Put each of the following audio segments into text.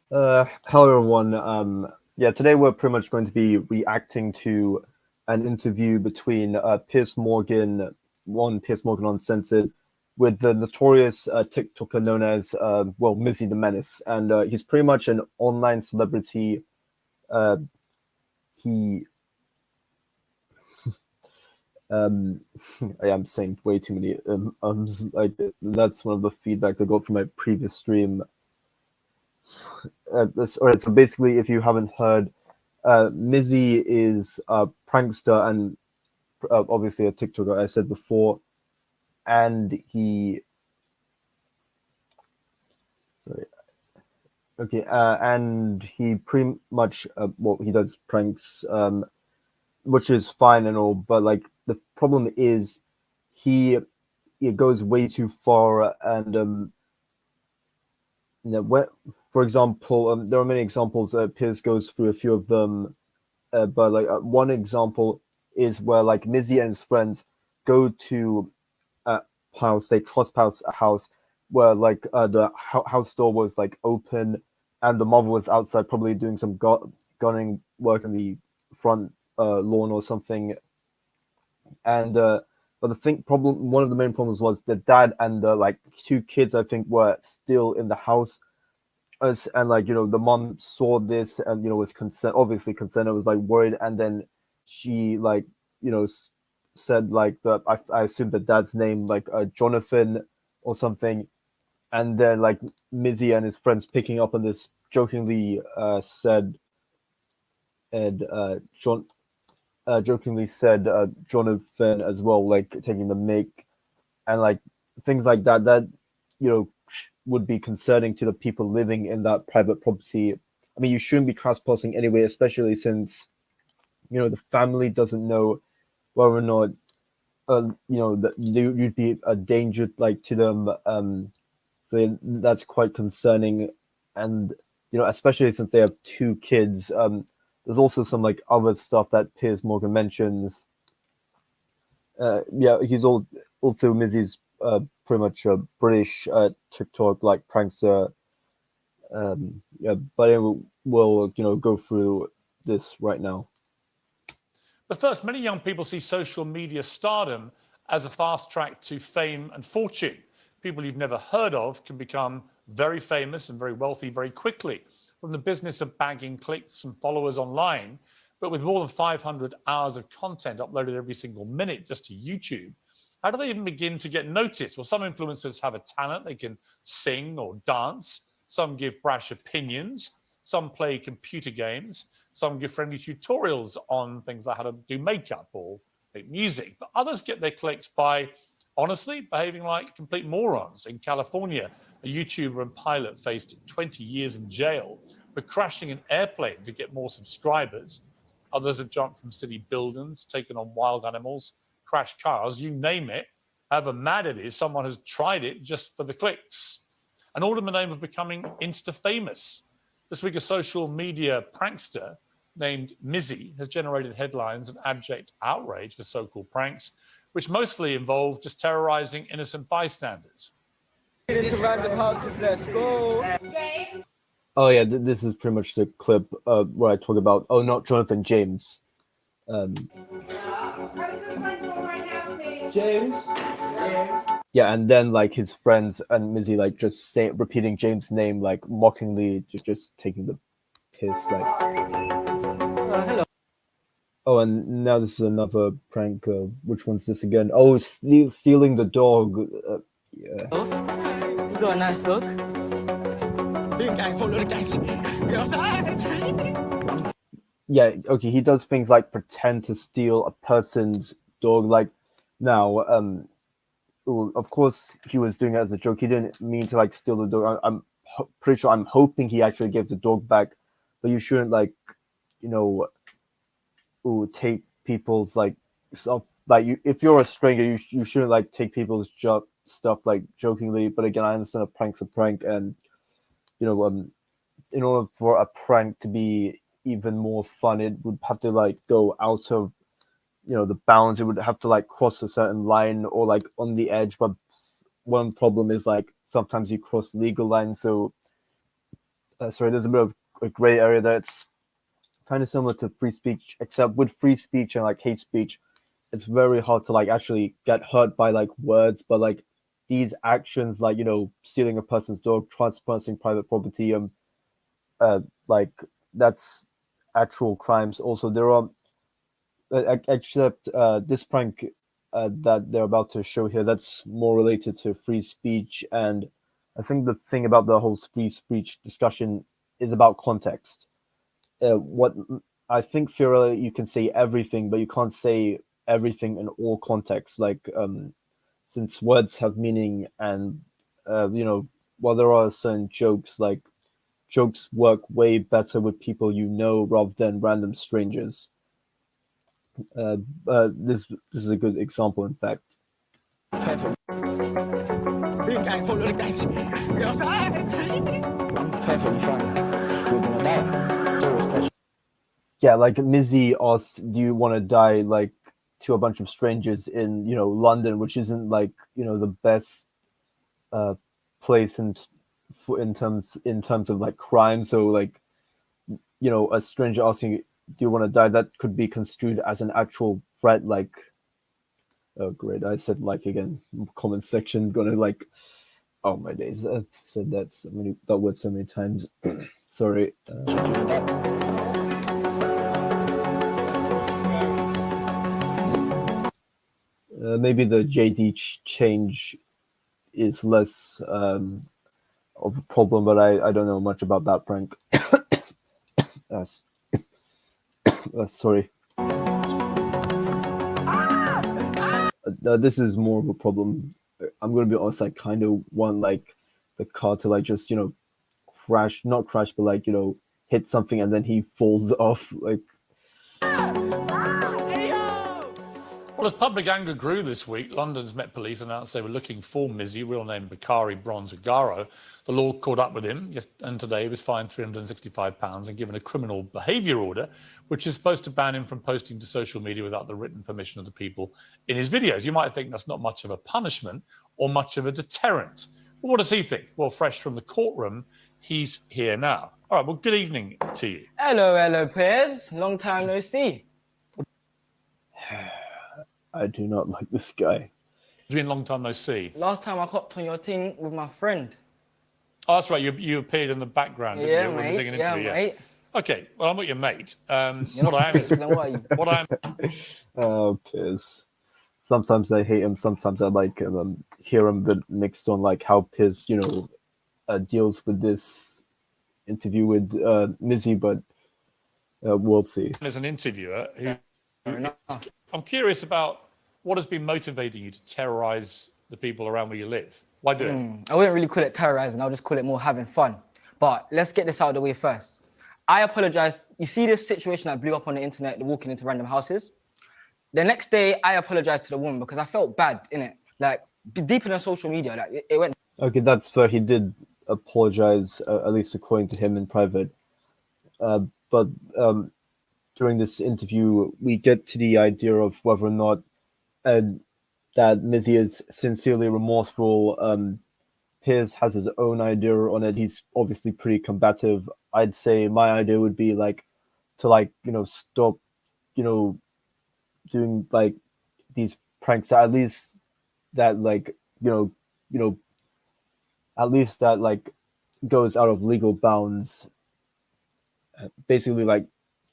Hello everyone. Yeah, today we're pretty much going to be reacting to an interview between Piers Morgan Uncensored, with the notorious TikToker known as Mizzy the Menace, and he's pretty much an online celebrity. Uh, he um, I am saying way too many like that's one of the feedback I got from my previous stream. All right, so basically, if you haven't heard, Mizzy is a prankster and obviously a TikToker, I said before, and sorry, okay, and he pretty much, he does pranks, which is fine and all, but like the problem is he it goes way too far, and where, for example, there are many examples. Piers goes through a few of them, but like one example is where like Mizzy and his friends go to a house, they trespass a house where like the house door was like open and the mother was outside probably doing some gunning work on the front lawn or something. And but the thing problem one of the main problems was the dad and the like two kids I think were still in the house. And like the mom saw this and was concerned, obviously concerned. I was like worried, and then she like said like I assumed the dad's name like Jonathan or something, and then like Mizzy and his friends picking up on this jokingly said and jokingly said Jonathan as well, like taking the mic, and like things like that would be concerning to the people living in that private property. I mean, you shouldn't be trespassing anyway, especially since the family doesn't know whether or not that you'd be a danger like to them. So that's quite concerning, and especially since they have two kids. There's also some like other stuff that Piers Morgan mentions. Yeah, he's also Mizzy's pretty much a British TikTok like prankster. Yeah, but anyway, we'll go through this right now. But first, many young people see social media stardom as a fast track to fame and fortune. People you've never heard of can become very famous and very wealthy very quickly from the business of bagging clicks and followers online. But with more than 500 hours of content uploaded every single minute just to YouTube, how do they even begin to get noticed? Well, some influencers have a talent. They can sing or dance. Some give brash opinions. Some play computer games. Some give friendly tutorials on things like how to do makeup or make music. But others get their clicks by honestly behaving like complete morons. In California, a YouTuber and pilot faced 20 years in jail for crashing an airplane to get more subscribers. Others have jumped from city buildings, taken on wild animals, crashed cars, you name it. However mad it is, someone has tried it just for the clicks. And all in the name of becoming Insta famous. This week, a social media prankster named Mizzy has generated headlines and abject outrage for so-called pranks, which mostly involve just terrorizing innocent bystanders. Let's go. Oh yeah, this is pretty much the clip where I talk about not Jonathan James. Um, James. Yeah, and then like his friends and Mizzy like just repeating James' name like mockingly, just taking the piss. Like, oh, and now this is another prank. Which one's this again? Oh, stealing the dog. Yeah. Oh, you got a nice dog. Yeah, okay, he does things like pretend to steal a person's dog. Like, now, of course, he was doing it as a joke. He didn't mean to like steal the dog. I'm pretty sure. I'm hoping he actually gave the dog back. But you shouldn't like, you know, take people's like stuff. Like, if you're a stranger, you shouldn't like take people's stuff like jokingly. But again, I understand a prank's a prank, and you know, in order for a prank to be even more fun, it would have to like go out of the bounds. It would have to like cross a certain line or like on the edge. But one problem is like sometimes you cross legal lines, so sorry, there's a bit of a gray area there. It's kind of similar to free speech, except with free speech and like hate speech, it's very hard to like actually get hurt by like words, but like these actions, like stealing a person's dog, trespassing private property, like that's actual crimes. Also, there are except this prank that they're about to show here, that's more related to free speech. And I think the thing about the whole free speech discussion is about context. What I think, theoretically, you can say everything, but you can't say everything in all contexts. Like, since words have meaning, and while there are certain jokes, like jokes work way better with people rather than random strangers. This is a good example, in fact. Big gang, whole lot of gangs. We outside. I'm perfectly fine. We're gonna die. Serious question. Yeah, like Mizzy asked, "Do you want to die?" Like to a bunch of strangers in London, which isn't like the best place in terms of like crime. So like a stranger asking, "Do you want to die?" That could be construed as an actual threat. Like, oh great, I said like again. Comment section gonna like, oh my days, I've said that word so many times. Sorry. Maybe the JD change is less of a problem, but I don't know much about that prank. Sorry. This is more of a problem. I'm gonna be honest. I kind of want like the car to like just crash, not crash, but like hit something, and then he falls off. Like, Well, as public anger grew this week, London's Met Police announced they were looking for Mizzy, real name Bakari Bronzagaro. The law caught up with him, and today he was fined £365 and given a criminal behaviour order, which is supposed to ban him from posting to social media without the written permission of the people in his videos. You might think that's not much of a punishment or much of a deterrent. But what does he think? Well, fresh from the courtroom, he's here now. All right, well, good evening to you. Hello, Piers. Long time no see. I do not like this guy. It's been a long time no see. Last time I hopped on your thing with my friend. Oh, that's right. You appeared in the background, didn't you? Mate. When we were Mate. Okay, well, I'm not your mate. What I am. Oh, Piers. Sometimes I hate him. Sometimes I like him. Hear him, but mixed on like how Piers, deals with this interview with Mizzy. But we'll see. As an interviewer, I'm curious about what has been motivating you to terrorize the people around where you live. Why do it? I wouldn't really call it terrorizing. I'll just call it more having fun. But let's get this out of the way first. I apologize. You see this situation that blew up on the internet, walking into random houses? The next day, I apologized to the woman because I felt bad, innit? Like, deeper than social media, like, it went... Okay, that's fair. He did apologize, at least according to him in private. But during this interview, we get to the idea of whether or not that Mizzy is sincerely remorseful. Piers has his own idea on it. He's obviously pretty combative. I'd say my idea would be like to stop doing like these pranks, at least that goes out of legal bounds. Basically, like,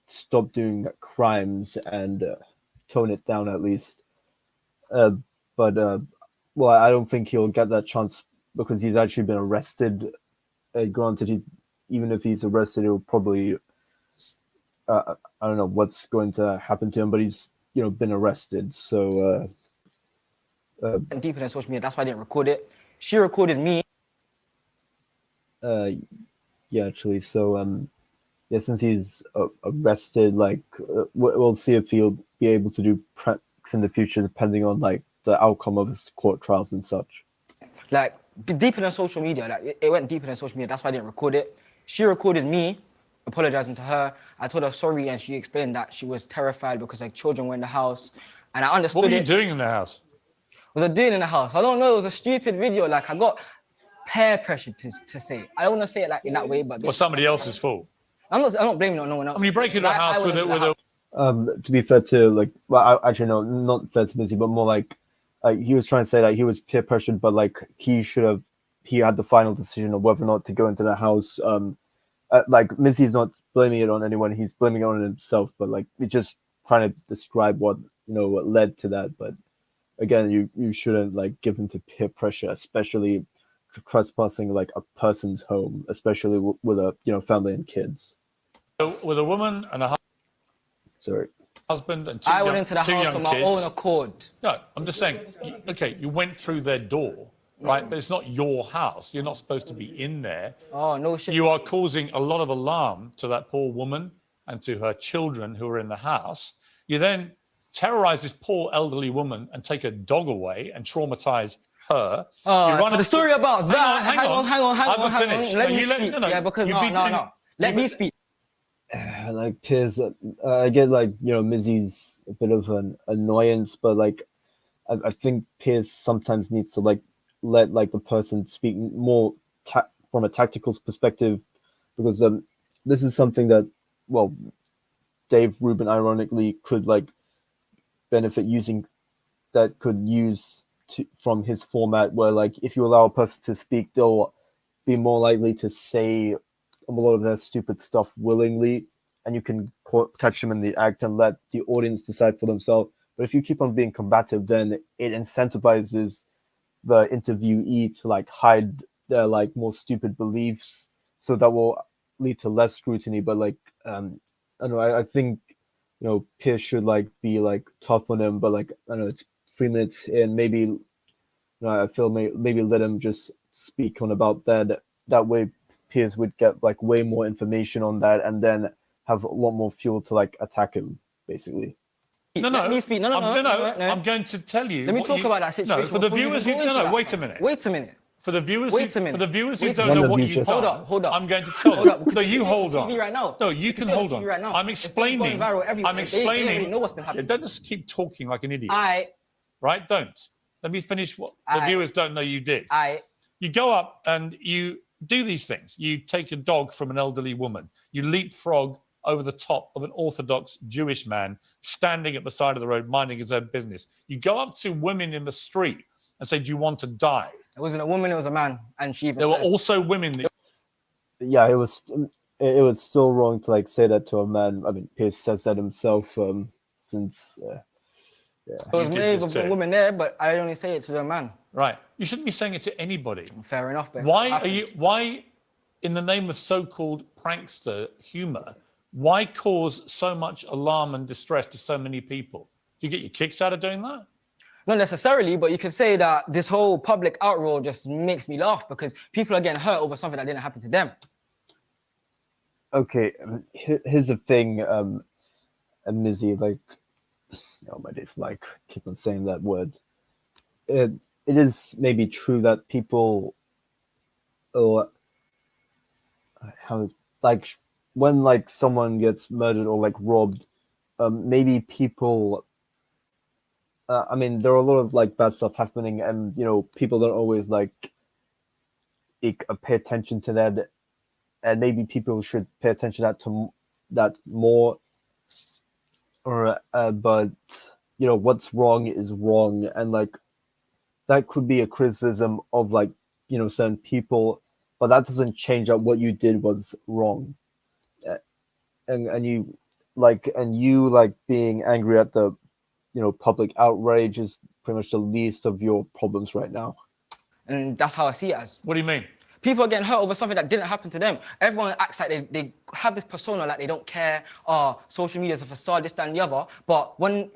stop doing crimes and tone it down at least. But I don't think he'll get that chance because he's actually been arrested. Granted, even if he's arrested, he'll probably I don't know what's going to happen to him, but he's been arrested. So deeper than social media. That's why I didn't record it. She recorded me. Yeah, actually. So yeah, since he's arrested, like we'll see if he'll be able to do pranks in the future, depending on like the outcome of his court trials and such. Like deeper than social media. Like it went deeper than social media. That's why I didn't record it. She recorded me apologizing to her. I told her sorry, and she explained that she was terrified because like children were in the house, and I understood. What were you doing in the house? What was I doing in the house? I don't know. It was a stupid video. Like I got peer pressure to say it. I don't want to say it like in that way, but Well, somebody else's fault. I'm not blaming it on no one else. I mean, you break into a house with a To be fair to like, well, actually no, not fair to Mizzy, but more like he was trying to say that he was peer pressured, but like he had the final decision of whether or not to go into the house. Like Mizzy's not blaming it on anyone; he's blaming it on himself. But like, we're just trying to describe what what led to that. But again, you shouldn't like give in to peer pressure, especially trespassing like a person's home, especially with a family and kids. with a woman and a Sorry. husband and I went into the house on my own accord. No, I'm just saying. Okay, you went through their door, right? But it's not your house. You're not supposed to be in there. Oh no shit. You are causing a lot of alarm to that poor woman and to her children who are in the house. You then terrorize this poor elderly woman and take her dog away and traumatize her. So the story about that. Hang on. Let me speak. Yeah, because no. Let me speak. Like Piers, I get like Mizzy's a bit of an annoyance, but like I think Piers sometimes needs to like let like the person speak more from a tactical perspective, because this is something that Dave Rubin ironically could like benefit using, that could use from his format, where like if you allow a person to speak, they'll be more likely to say a lot of their stupid stuff willingly, and you can catch them in the act and let the audience decide for themselves. But if you keep on being combative, then it incentivizes the interviewee to like hide their like more stupid beliefs, so that will lead to less scrutiny. But like I don't know, I think Piers should like be like tough on him, but like I don't know, it's 3 minutes in, maybe I feel maybe let him just speak on about that way Piers would get like way more information on that, and then have a lot more fuel to like attack him, basically. Let me speak. No. I'm going to tell you. Let me talk about that situation. No, for the viewers who wait a minute. For the viewers who don't know what you've done. Hold up. I'm going to tell hold up, you. No, you hold on. TV right now. No, you can hold on. Right now. I'm explaining. I'm explaining. They know what's been happening. Don't just keep talking like an idiot. Right? Don't. Let me finish what the viewers don't know you did. You go up and you do these things. You take a dog from an elderly woman. You leapfrog over the top of an Orthodox Jewish man standing at the side of the road minding his own business. You go up to women in the street and say, "Do you want to die?" It wasn't a woman, it was a man, and she. There were also women. Yeah, it was still wrong to like say that to a man. I mean, Piers says that himself. Since there was maybe a woman there, but I only say it to a man. Right. You shouldn't be saying it to anybody. Fair enough. But why, in the name of so-called prankster humor, why cause so much alarm and distress to so many people? Do you get your kicks out of doing that? Not necessarily, but you could say that this whole public outroar just makes me laugh because people are getting hurt over something that didn't happen to them. Okay, here's the thing, Mizzy, like, my days, like, keep on saying that word. It is maybe true that people, when like someone gets murdered or like robbed, maybe people. I mean, there are a lot of like bad stuff happening, and people don't always like pay attention to that, and maybe people should pay attention to that more. Or, but what's wrong is wrong, and like that could be a criticism of like certain people, but that doesn't change that what you did was wrong, and you being angry at the public outrage is pretty much the least of your problems right now. And that's how I see it as. What do you mean? People are getting hurt over something that didn't happen to them. Everyone acts like they have this persona, like they don't care. Social media is a facade, this, that, and the other. But when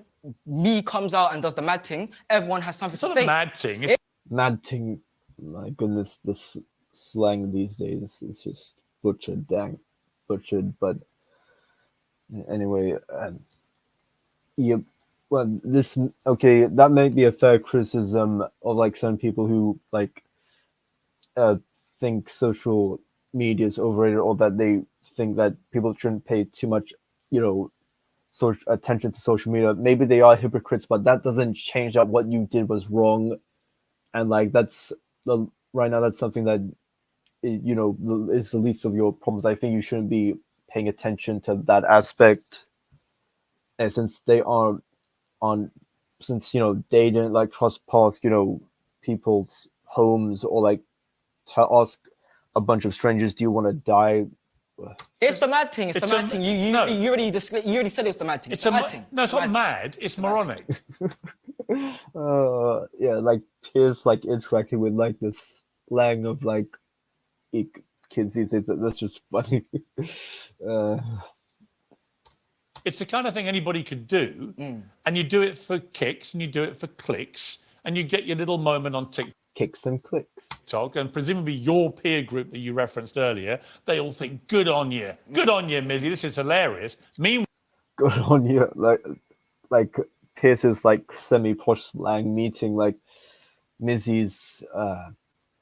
me comes out and does the mad thing, everyone has something to say. It's not a mad thing. It's mad thing. My goodness, this slang these days is just butchered. But anyway, yeah. Well, that may be a fair criticism of like some people who like think social media is overrated, or that they think that people shouldn't pay too much, attention to social media. Maybe they are hypocrites, but that doesn't change that what you did was wrong, and like that's the right now that's something that is the least of your problems. I think you shouldn't be paying attention to that aspect. And since they are on, since they didn't like trespass, people's homes or like to ask a bunch of strangers, "Do you want to die?" It's the mad thing. It's the mad thing. You already said it was the mad thing. It's a mad thing. No, it's not mad. It's moronic. Yeah, like Piers like interacting with like this slang of like kids these days. That's just funny. It's the kind of thing anybody could do, and you do it for kicks, and you do it for clicks, and you get your little moment on TikTok. Kicks and clicks. And presumably your peer group that you referenced earlier, they all think, "Good on you, Mizzy. This is hilarious." Meanwhile, good on you. Like Pierce's like semi-posh slang meeting like Mizzy's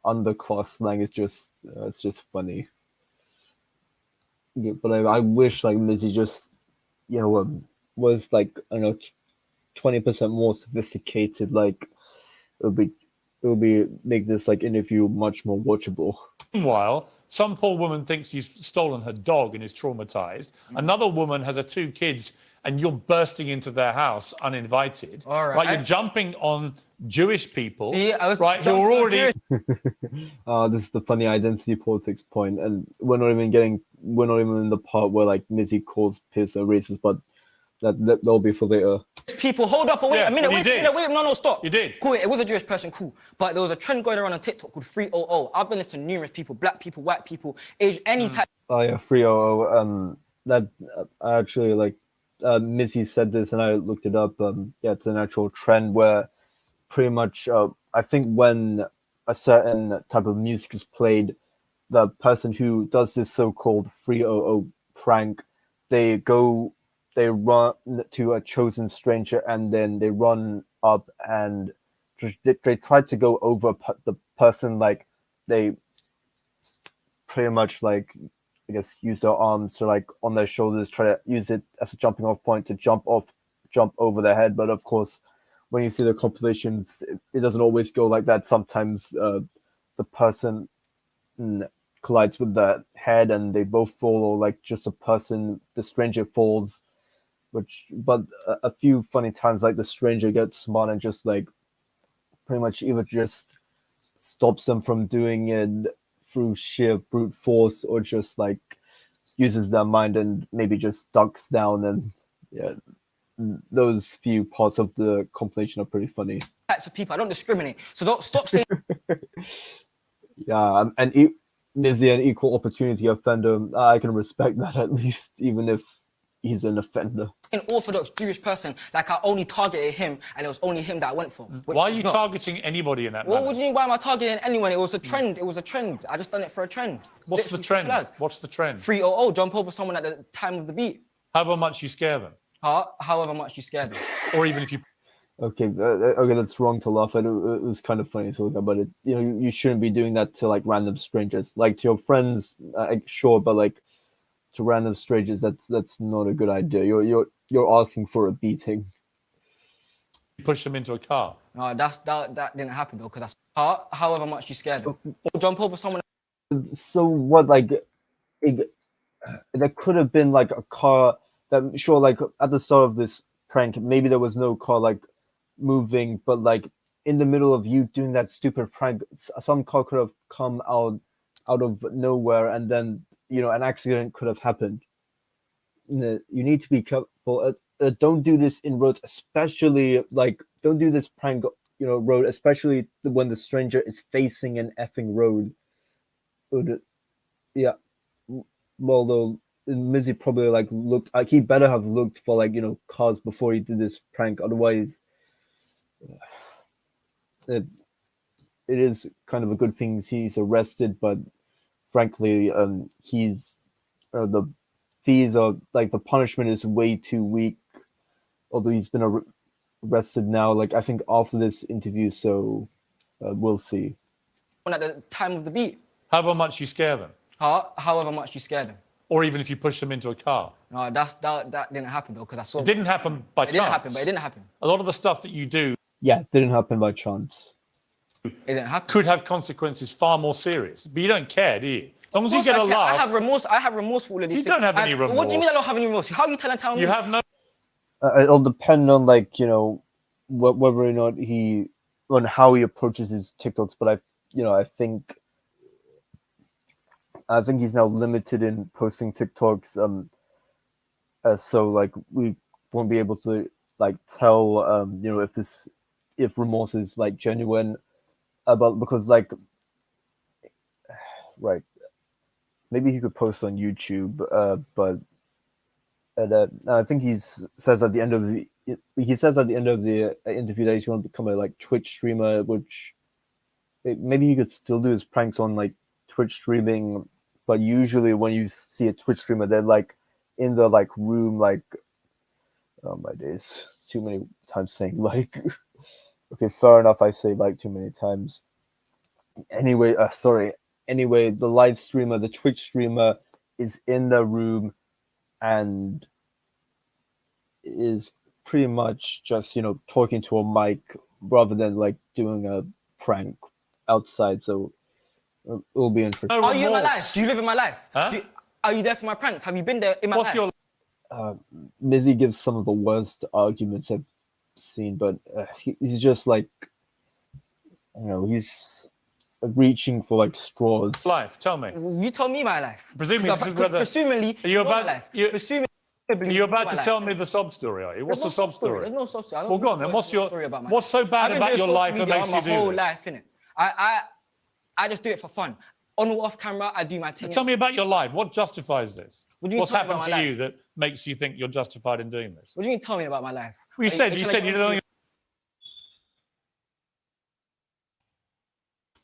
underclass slang is just it's just funny. Yeah, but I wish like Mizzy just was like 20% more sophisticated. Like it would be make this like interview much more watchable. Meanwhile, some poor woman thinks you've stolen her dog and is traumatized. Another woman has her 2 kids and you're bursting into their house uninvited. All right. You're jumping on Jewish people. See, I was right. You're already. This is the funny identity politics point, and we're not even in the part where like Mizzy calls Pierce a racist, but that'll be for later. People, hold up, wait a minute, wait, no, stop. You did. Cool, it was a Jewish person, cool. But there was a trend going around on TikTok called 300. I've done this to numerous people, black people, white people, age, any type. Oh yeah, 300. That I actually like. Mizzy said this, and I looked it up. Yeah, it's an actual trend where pretty much, I think when a certain type of music is played, the person who does this so-called 300 prank, they run to a chosen stranger, and then they run up and they try to go over the person, like they pretty much like, I guess, use their arms to like on their shoulders, try to use it as a jumping off point to jump over their head. But of course, when you see the compilations, it doesn't always go like that. Sometimes the person collides with the head and they both fall, or like just the stranger falls. But a few funny times, like the stranger gets smart and just like pretty much either just stops them from doing it through sheer brute force, or just like uses their mind and maybe just ducks down. And yeah, those few parts of the compilation are pretty funny. Types of people, I don't discriminate, so don't stop saying. Yeah, and Mizzy, an equal opportunity offender, I can respect that, at least, even if he's an offender. An Orthodox Jewish person, like I only targeted him, and it was only him that I went for. Why are you targeting anybody in that manner? What do you mean, why am I targeting anyone? It was a trend. It was a trend. I just done it for a trend. What's the trend? What's the trend? 300, jump over someone at the time of the beat. However much you scare them. However much you scare them. Or even if you... Okay, that's wrong to laugh at. It was kind of funny to look at, but you shouldn't be doing that to like random strangers. Like to your friends, sure, but like to random strangers, that's not a good idea. You're asking for a beating. You push them into a car. No, that didn't happen though, because that's however much you scare them. Or jump over someone. So what? Like, there could have been like a car that, sure, like at the start of this prank, maybe there was no car like moving, but like in the middle of you doing that stupid prank, some car could have come out of nowhere, and then an accident could have happened. You need to be careful. Don't do this in roads, especially like don't do this prank road, especially when the stranger is facing an effing road. Yeah, well, though Mizzy probably like looked like he better have looked for like cars before he did this prank, otherwise it is kind of a good thing he's arrested, but frankly the fees are like the punishment is way too weak, although he's been arrested now, like I think after this interview, so we'll see. At the time of the beat. However much you scare them. However much you scare them. Or even if you push them into a car. No, that didn't happen though, because I saw. It didn't happen by chance. It didn't happen. A lot of the stuff that you do. Yeah, it didn't happen by chance. It didn't happen. could have consequences far more serious. But you don't care, do you? As long as you get a laugh. I have remorse. I have remorse for all of these You things. don't have any remorse. What do you mean I don't have any remorse? How are you trying to tell me? You have no. It'll depend on like whether or not on how he approaches his TikToks. But I think he's now limited in posting TikToks. So like we won't be able to like tell if remorse is like genuine about, because like right, maybe he could post on YouTube, but I think he says at the end of the interview that he's going to become a like Twitch streamer, which maybe he could still do his pranks on like Twitch streaming, but usually when you see a Twitch streamer, they're like in the like room, like, oh my days, too many times saying like. Okay, fair enough, I say like too many times. Anyway, the live streamer, the Twitch streamer, is in the room and is pretty much just talking to a mic rather than like doing a prank outside. So it'll be interesting. No Are you in my remorse. life? Do you live in my life? Huh? Are you there for my pranks? Have you been there in my What's life? your Mizzy gives some of the worst arguments I've seen, but he's just like, he's reaching for like straws. life? Tell me. You tell me my life. Presumably this is whether. Presumably, Are you my about? life. Are you about to tell me the sob story? Are you? What's the sob story? There's no sob story. Well, go on then. What's your? Story about my What's so bad about your life that makes you do my whole this? life, innit? I just do it for fun. On or off camera, I do my thing. Tell me about your life. What justifies this? What do you What's tell me happened about to my you that makes you think you're justified in doing this? What do you mean? Tell me about my life. Well, you said you don't.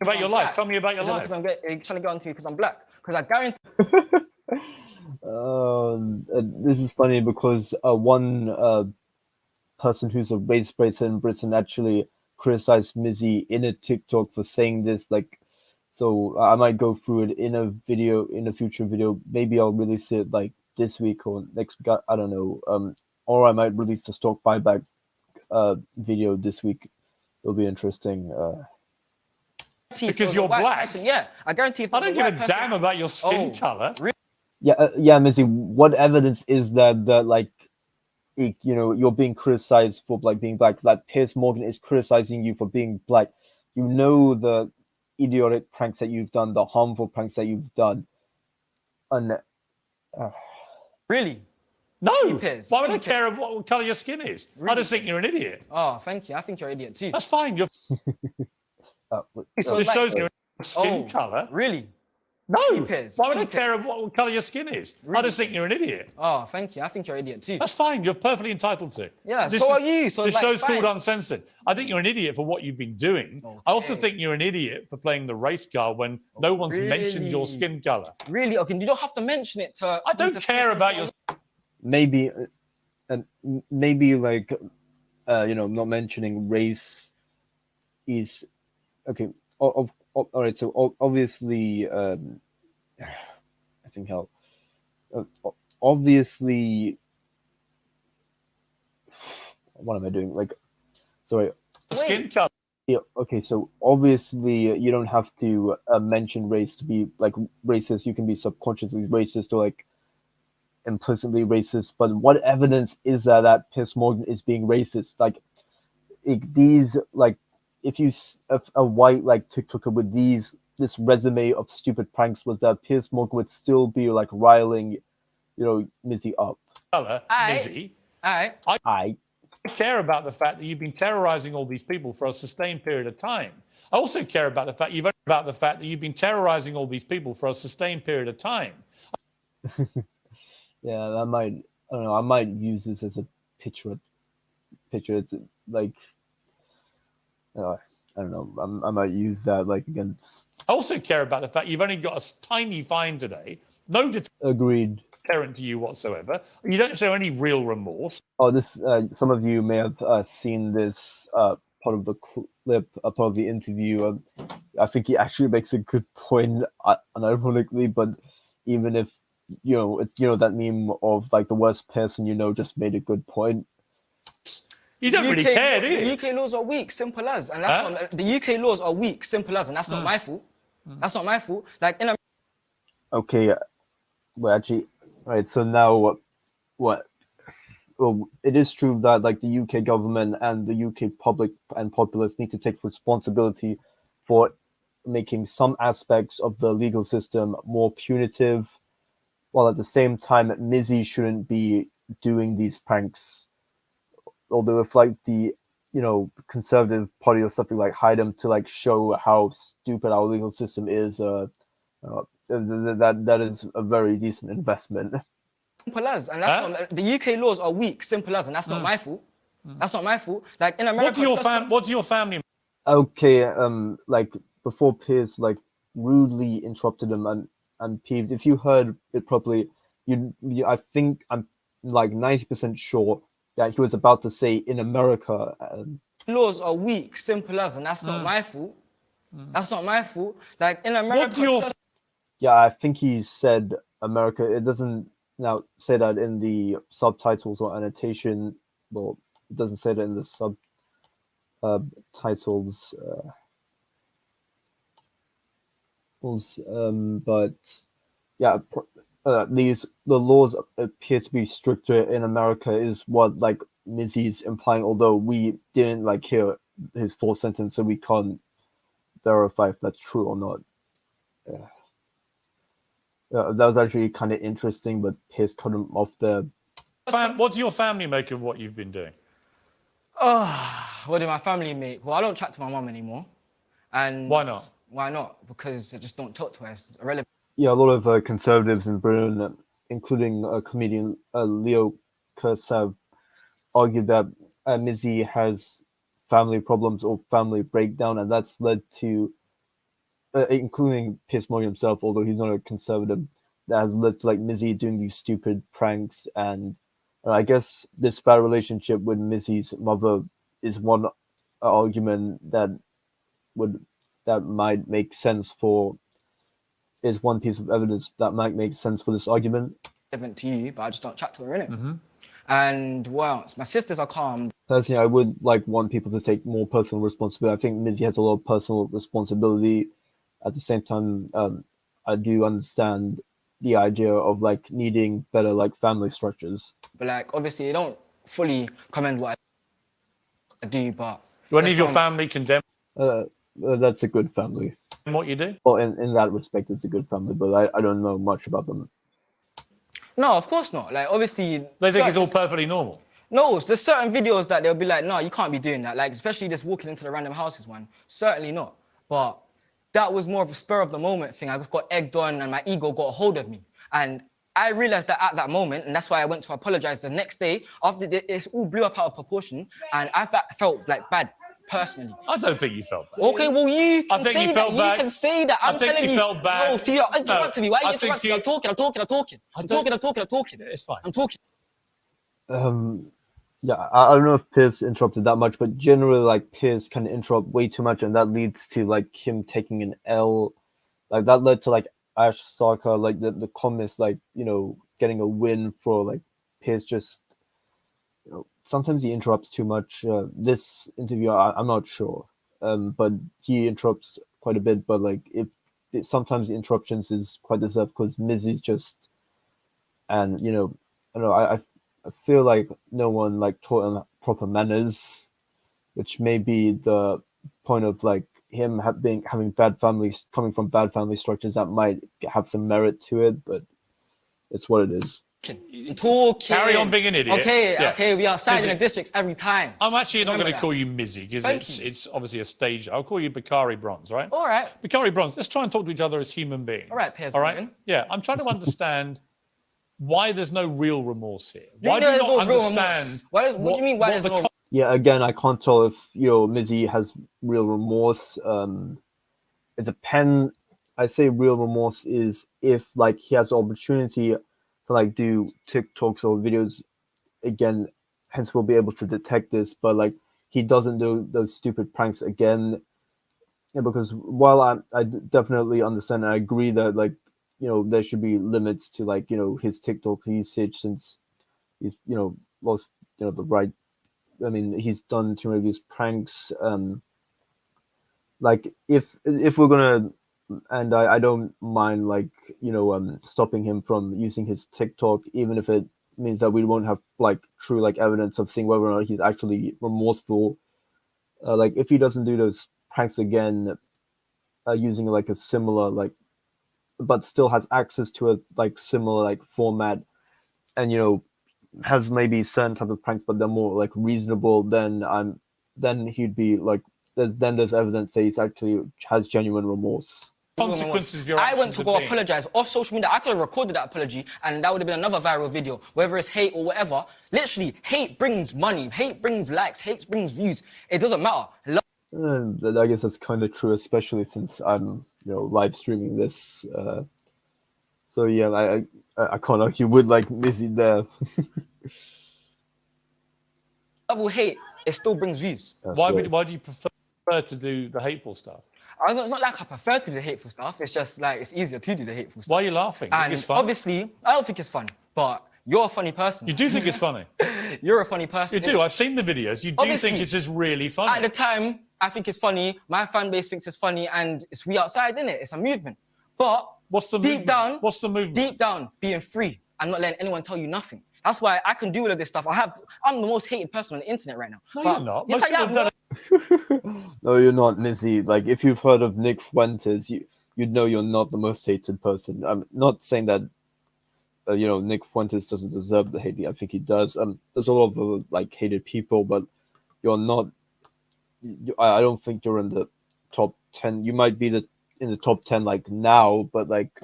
About your life. Tell me about your life. Because I'm trying to get onto you because I'm black. Because I guarantee. This is funny because one person who's a race bracer in Britain actually criticized Mizzy in a TikTok for saying this. Like, so I might go through it in a future video. Maybe I'll release it like this week or next week. I don't know. Or I might release the stock buyback video this week. It'll be interesting. Because you're black. Person, yeah, I guarantee. If I don't give a damn about your skin color. Really? Yeah, Mizzy. What evidence is that like, you're being criticized for like being black? That Piers Morgan is criticizing you for being black. The idiotic pranks that you've done, the harmful pranks that you've done, and really. No. Piers. Why would I care what color your skin is? Really? I just think you're an idiot. Oh, thank you. I think you're an idiot too. That's fine. You're. So it shows your skin color. Really? No. Piers. Why would I care what color your skin is? Really? I just think you're an idiot. Oh, thank you. I think you're an idiot too. That's fine. You're perfectly entitled to. Yeah. So are you. So the show's called Uncensored. I think you're an idiot for what you've been doing. Okay. I also think you're an idiot for playing the race card when no one's mentioned your skin color. Really? Okay. You don't have to mention it to. I don't care about your. Maybe like not mentioning race is okay. All right. So obviously, I think obviously, what am I doing? Like, sorry. Skin color. Yeah. Okay. So obviously, you don't have to mention race to be like racist. You can be subconsciously racist or like implicitly racist. But what evidence is there that Piers Morgan is being racist? Like, these like. If a white like TikToker with this resume of stupid pranks was that Piers Morgan would still be like riling, Mizzy up. Mizzy. I care about the fact that you've been terrorizing all these people for a sustained period of time. I also care about the fact you've been terrorizing all these people for a sustained period of time. Yeah, I don't know. I might use this as a picture. It's like. I don't know. I might use that like against. I also care about the fact you've only got a tiny fine today. No agreed. Deterrent to you whatsoever. You don't show any real remorse. Oh, this. Some of you may have seen this part of the clip, part of the interview. I think he actually makes a good point, unironically. But even if it's that meme of like the worst person just made a good point. You don't really care, do you? The UK laws are weak, simple as, and that's not, the UK laws are weak, simple as, and that's not my fault. That's not my fault. Like in a Okay, well, actually, right. So now, what? Well, it is true that like the UK government and the UK public and populace need to take responsibility for making some aspects of the legal system more punitive, while at the same time, Mizzy shouldn't be doing these pranks. Although if like the conservative party or something like hide them to like show how stupid our legal system is, that is a very decent investment. simple as, and that's not, the UK laws are weak, simple as, and that's not my fault. That's not my fault. Like in America, What do your family? Okay, like before Piers like rudely interrupted him and peeved. If you heard it properly, I think I'm like 90% sure that he was about to say in America. Laws are weak, simple as, and that's not my fault. That's not my fault. Like in America, What do your Yeah, I think he said America. It doesn't now say that in the subtitles or annotation. Well, it doesn't say that in the subtitles. But yeah, the laws appear to be stricter in America, is what like Mizzy's implying. Although we didn't like hear his full sentence, so we can't verify if that's true or not. That was actually kind of interesting, but Piers cut him off there. What do your family make of what you've been doing? what do my family make? Well, I don't chat to my mum anymore. And Why not? Why not? Because I just don't talk to her. It's irrelevant. Yeah, a lot of conservatives in Britain, including comedian Leo Kurtz, have argued that Mizzy has family problems or family breakdown, and that's led to, including Piers Morgan himself, although he's not a conservative, that has led to like Mizzy doing these stupid pranks. And I guess this bad relationship with Mizzy's mother is one argument that might make sense for, is one piece of evidence that might make sense for this argument. Relevant to you, but I just don't chat to her, innit? And what else? My sisters are calm. Personally, I would like want people to take more personal responsibility. I think Mizzy has a lot of personal responsibility. At the same time, I do understand the idea of like needing better like family structures. But like, obviously, they don't fully commend what I do, but... Do any of your family condemn That's a good family. what you do? Well, in that respect, it's a good family, but I don't know much about them. No, of course not. Like, obviously... They think it's all perfectly normal. No, there's certain videos that they'll be like, no, you can't be doing that. Like, especially just walking into the random houses one. Certainly not. But that was more of a spur of the moment thing. I just got egged on and my ego got a hold of me. And I realized that at that moment, and that's why I went to apologize the next day. After it all blew up out of proportion, and I felt like bad, personally. I don't think you felt bad. Okay, well, you can say that. Bad. You can say that. I'm telling you. I think you felt bad. No, see, you're interrupting me. Why are you interrupting me? I'm talking. I'm talking. It's fine. I'm talking. Yeah, I don't know if Piers interrupted that much, but generally, like, Piers can interrupt way too much, and that leads to, like, him taking an L. Like, that led to, like, Ash Sarkar, like, the comments, like, getting a win for, like, Piers just, sometimes he interrupts too much. This interview, I'm not sure, but he interrupts quite a bit, but, like, sometimes the interruptions is quite deserved, because Mizzy's just, and, I don't know, I feel like no one like taught him proper manners, which may be the point of like him having bad families, coming from bad family structures that might have some merit to it, but it's what it is. Talking. Carry on being an idiot. Okay, we are siding the districts every time. I'm actually not going to call you Mizzy, because it's obviously a stage. I'll call you Bakari Bronze, right? All right. Bakari Bronze, let's try and talk to each other as human beings. All right, Piers All right? Morgan. Yeah, I'm trying to understand why there's no real remorse here. Why do you not understand? What do you mean, why there's no... Yeah, again, I can't tell if, Mizzy has real remorse. It's a pen. I say real remorse is if, like, he has the opportunity to, like, do TikToks or videos again, hence we'll be able to detect this, but, like, he doesn't do those stupid pranks again. Yeah, because while I definitely understand and I agree that, like, there should be limits to, like, his TikTok usage, since he's, lost, the right I mean, he's done too many of these pranks. Like if we're gonna, and I don't mind like stopping him from using his TikTok, even if it means that we won't have like true like evidence of seeing whether or not he's actually remorseful. Like if he doesn't do those pranks again, using like a similar like, but still has access to a like similar like format, and has maybe certain type of pranks, but they're more like reasonable, then he'd be like, there's evidence that he's actually has genuine remorse. Consequences of your I actions went to have go been. apologize off social media. I could have recorded that apology, and that would have been another viral video. Whether it's hate or whatever, literally, hate brings money, hate brings likes, hate brings views. It doesn't matter. And I guess that's kind of true, especially since I'm live streaming this. So yeah, I can't argue with like Mizzy there. Level hate, it still brings views. Why do you prefer to do the hateful stuff? It's not like I prefer to do the hateful stuff. It's just like it's easier to do the hateful stuff. Why are you laughing? You think And it's fun? obviously, I don't think it's fun, but you're a funny person. You do think it's funny? You're a funny person. You do. I've seen the videos. You do Obviously, think it's just really funny. At the time, I think it's funny. My fan base thinks it's funny, and it's we outside, innit? It's a movement. But What's the deep movement? down, What's the movement? Deep down, being free and not letting anyone tell you nothing. That's why I can do all of this stuff. I'm the most hated person on the internet right now. No, But you're not. Yes, Most I people am. don't. No, you're not, Mizzy. Like if you've heard of Nick Fuentes, you'd know you're not the most hated person. I'm not saying that Nick Fuentes doesn't deserve the hate. I think he does. There's a lot of like hated people, but you're not. I don't think you're in the top 10. You might be in the top 10 like now, but like,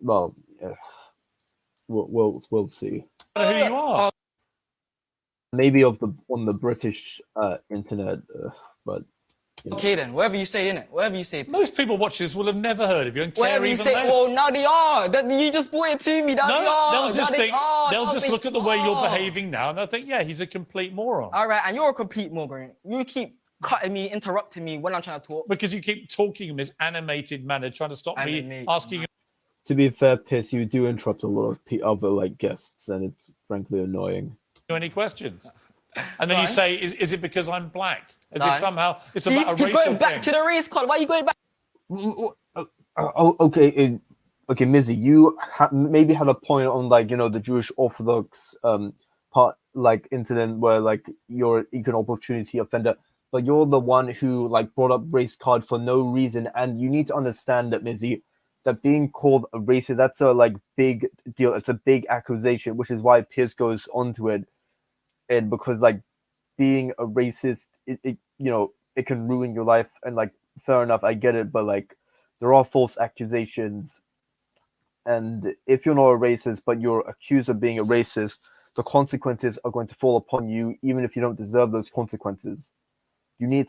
well, yeah. We'll see. I don't know who you are. Maybe on the British internet, but. Okay then, whatever you say, innit? Whatever you say. Most people watching this will have never heard of you and care Whatever you even say, less. well, now they are. You just brought it to me. Now they are. they'll just Now think. They'll now just they look at the way you're are. behaving now, and they'll think, yeah, he's a complete moron. All right, and you're a complete moron. You keep cutting me, interrupting me when I'm trying to talk. Because you keep talking in this animated manner, trying to stop me asking. To be fair, Piers, you do interrupt a lot of other like guests, and it's frankly annoying. You any questions? And then you say, is it because I'm black? As if somehow it's See, about a racial he's going back thing. to the race card. Why are you going back? Okay, Mizzy, you maybe had a point on like the Jewish Orthodox part like incident where like you're equal opportunity offender, but you're the one who like brought up race card for no reason, and you need to understand that, Mizzy, that being called a racist, that's a like big deal. It's a big accusation, which is why Piers goes onto it, and because like being a racist, it can ruin your life, and like fair enough, I get it, but like there are false accusations, and if you're not a racist but you're accused of being a racist, the consequences are going to fall upon you, even if you don't deserve those consequences. You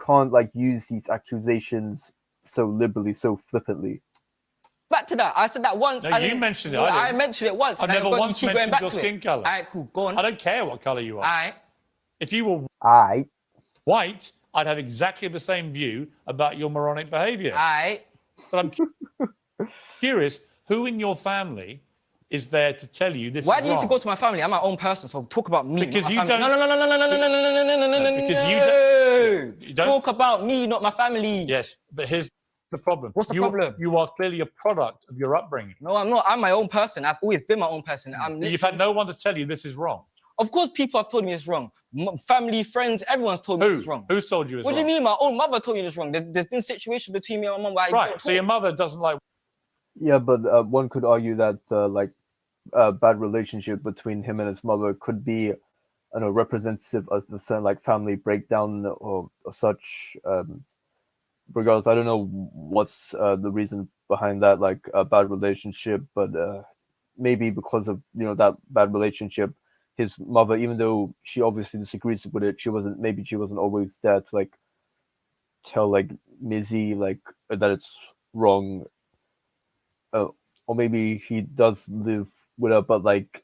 can't like use these accusations so liberally, so flippantly. Back to that. I said that once. No, you mentioned it. I mentioned it once. I've never once mentioned your skin colour. All right, cool. Go on. I don't care what colour you are. All right. If you were white, I'd have exactly the same view about your moronic behaviour. All right. But I'm curious, who in your family is there to tell you this is Why do you need wrong? to go to my family? I'm my own person, so talk about me. Because not my you family. don't. No. Because you don't. Talk about me, not my family. Yes, but here's the problem. What's the problem? You are clearly a product of your upbringing. No, I'm not. I'm my own person. I've always been my own person. You've had no one to tell you this is wrong. Of course, people have told me it's wrong. Family, friends, everyone's told me it's wrong. Who's told you it's wrong? What do you mean? My own mother told me it's wrong. There's been situations between me and my mum where Right, so your mother doesn't like... Yeah, but one could argue that bad relationship between him and his mother could be representative of a certain like family breakdown or such. Regardless, I don't know what's the reason behind that like bad relationship, but maybe because of that bad relationship, his mother, even though she obviously disagrees with it, she wasn't always there to like tell like Mizzy like that it's wrong. Or maybe he does live with her, but like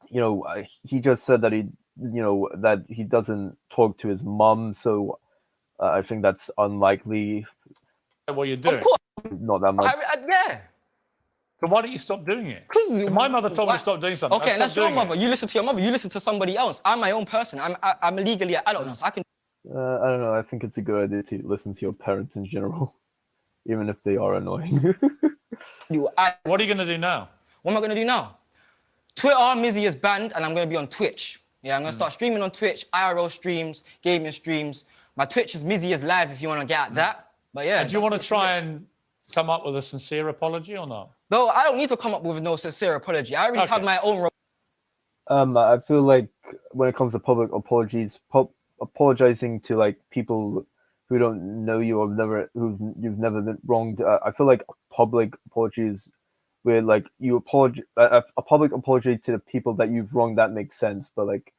he just said that he doesn't talk to his mom, so I think that's unlikely. What you're doing. Of course. Not that much. Yeah. So why don't you stop doing it? 'Cause If my mother told me to stop doing something. Okay, and that's your doing it. mother. You listen to your mother. You listen to somebody else. I'm my own person. I'm legally an adult now, so I can. I don't know. I think it's a good idea to listen to your parents in general, even if they are annoying. do. What are you going to do now? What am I going to do now? Twitter, Mizzy is banned, and I'm going to be on Twitch. Yeah, I'm going to start streaming on Twitch, IRL streams, gaming streams. My Twitch is Mizzy is live if you want to get at that. But yeah. And do you want to try and come up with a sincere apology or not? No, I don't need to come up with no sincere apology. I already have my own. I feel like when it comes to public apologies, apologizing to like people who don't know you or you've never been wronged. I feel like public apologies, where like you apologize, a public apology to the people that you've wronged, that makes sense. But like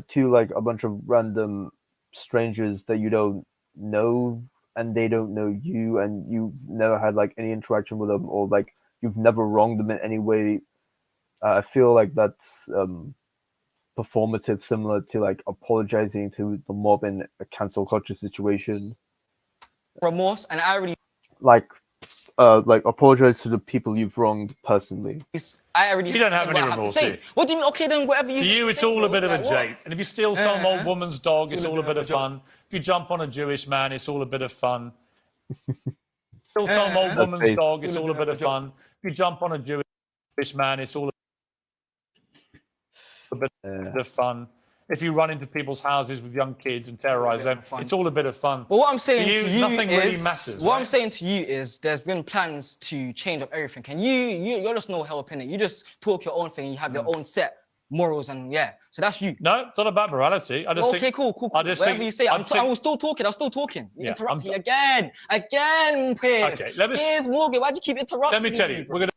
to like a bunch of random strangers that you don't know and they don't know you and you've never had like any interaction with them or like you've never wronged them in any way, I feel like that's performative, similar to like apologizing to the mob in a cancel culture situation. Remorse, and I already like apologize to the people you've wronged personally. You don't have any remorse, do you? What do you mean? Okay, then whatever you. To you, it's all a bit of a jape. And if you steal some old woman's dog, it's all a bit of fun. If you jump on a Jewish man, it's all a bit of fun. Steal some old woman's dog, it's all a bit of fun. If you jump on a Jewish man, it's all a bit of fun. If you run into people's houses with young kids and terrorize them, it's all a bit of fun. But what I'm saying to you nothing is, really matters. What right? I'm saying to you is, there's been plans to change up everything, and you're just no help in it. You just talk your own thing. You have your own set morals, and yeah. So that's you. No, it's not about morality. I just okay, think, cool. I just Whatever think, you say, I was still talking. You interrupt me again, Piers. Okay, Piers Morgan, why'd you keep interrupting me? Let me tell you, we're going to.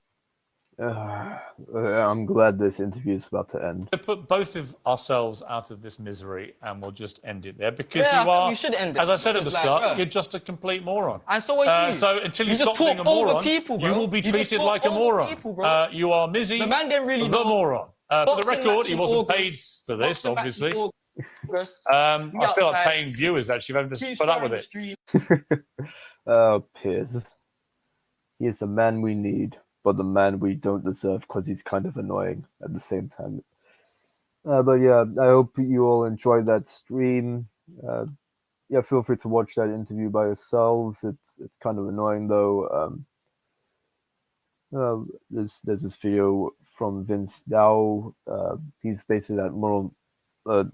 I'm glad this interview is about to end. Put both of ourselves out of this misery, and we'll just end it there because you should end it. As I said at the start, bro. you're just a complete moron. And so are you. So until you just stop being a talk over moron, people, bro. you will be You just treated talk like a over moron. people, bro. You are Mizzy, The man didn't really the know moron. For the boxing record, match he in wasn't paid August. for this, Boxing match in obviously. August. I feel like paying viewers actually having to put up with it. Piers. He is the man we need, but the man we don't deserve because he's kind of annoying at the same time. But yeah, I hope you all enjoyed that stream. Yeah, feel free to watch that interview by yourselves. It's kind of annoying though. There's this video from Vince Dow. He's basically that moral, the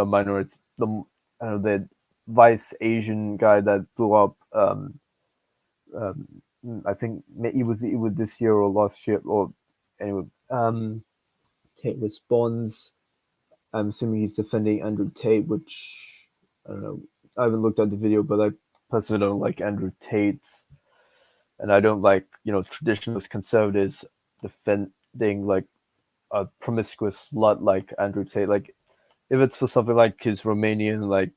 minority, the Vice Asian guy that blew up. I think it was this year or last year or anyway. Tate responds. I'm assuming he's defending Andrew Tate, which I don't know. I haven't looked at the video, but I personally don't like Andrew Tate, and I don't like traditionalist conservatives defending like a promiscuous slut like Andrew Tate. Like if it's for something like his Romanian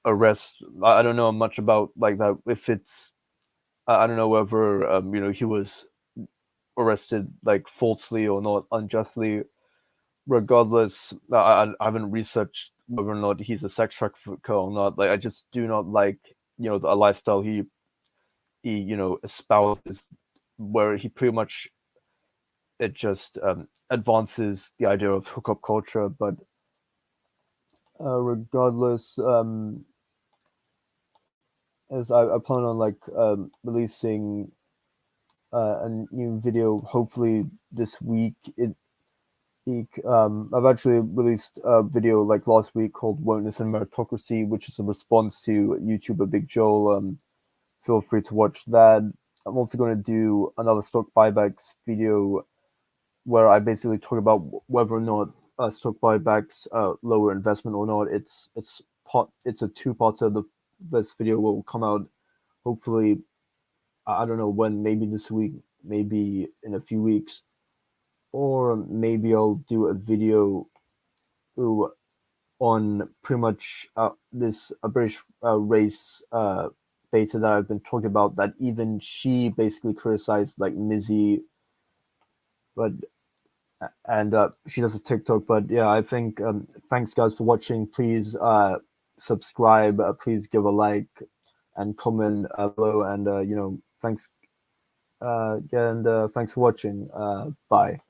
arrest, I don't know much about like that. If it's I don't know whether he was arrested like falsely or not unjustly. Regardless, I haven't researched whether or not he's a sex trafficker or not. Like I just do not like a lifestyle he espouses, where he pretty much it just advances the idea of hookup culture. But regardless, as I plan on like releasing a new video hopefully this week. I've actually released a video like last week called Wokeness and Meritocracy, which is a response to YouTuber Big Joel. Feel free to watch that. I'm also going to do another stock buybacks video where I basically talk about whether or not stock buybacks lower investment or not. It's a two-parter. This video will come out hopefully, I don't know when, maybe this week, maybe in a few weeks. Or maybe I'll do a video on pretty much this British race beta that I've been talking about, that even she basically criticized like Mizzy, and she does a TikTok. But yeah, I think thanks guys for watching. Please subscribe, please give a like and comment below, and thanks and thanks for watching. Bye.